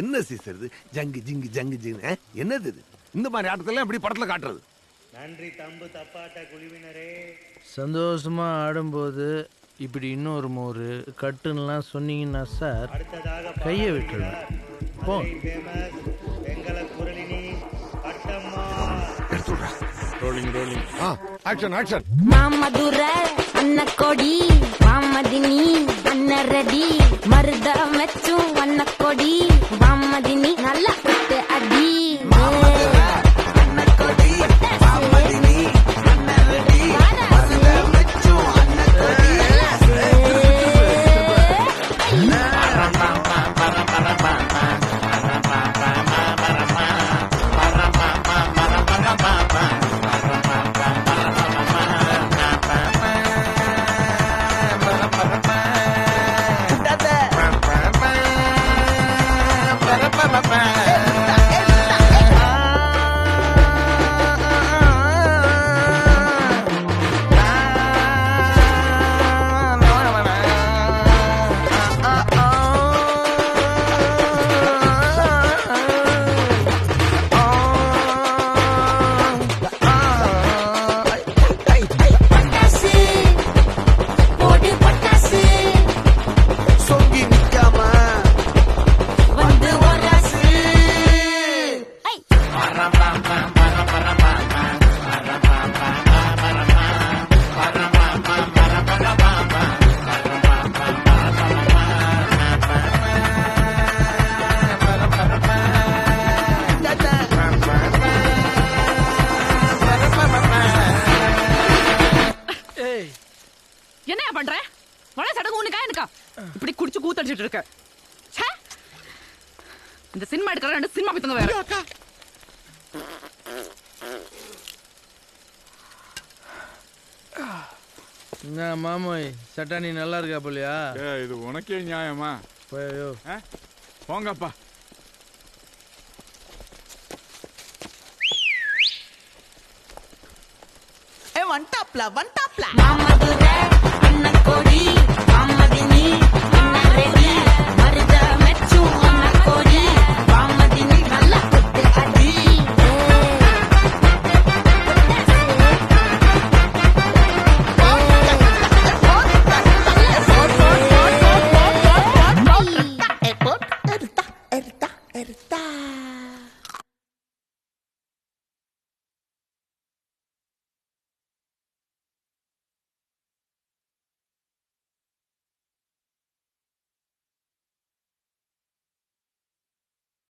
என்ன சீசருது ஜங்கு ஜிங்கு ஜங்கு ஜிங்கு என்னது இது? இந்த மாதிரி ஆட்டத்தெல்லாம் எப்படி படத்துல காட்டுறது? நன்றி தம்பு தப்பாட்ட குழுவினரே. சந்தோஷமா ஆடும்போது இப்படி இன்னொரு மோரு கட்டுன்னெலாம் சொன்னீங்கன்னா சார் கையை விட்டுருவேன். போ. வெங்கல குரலினி பட்டம்மா. Rolling rolling. Action action. மாமதுர அன்ன கொடி மாமதினி அன்ன ரெடி மருத மெச்சும் அன்ன கொடி மாமதினி நல்ல குத்து அடி. என்ன பண்ற? வள சடங்கு உனக்கா எனக்கா? இப்படி குடிச்சு கூத்தடிச்சிட்டு இருக்க. இந்த சினிமா எடுக்கிற 2 சினிமா பித்தங்க வேற. என்ன மாமோய் சட்டானி நல்லா இருக்கா போலியா? இது உனக்கே நியாயமா? போயோ போங்கப்பா. வந்துட்டாப்ல மாமதுர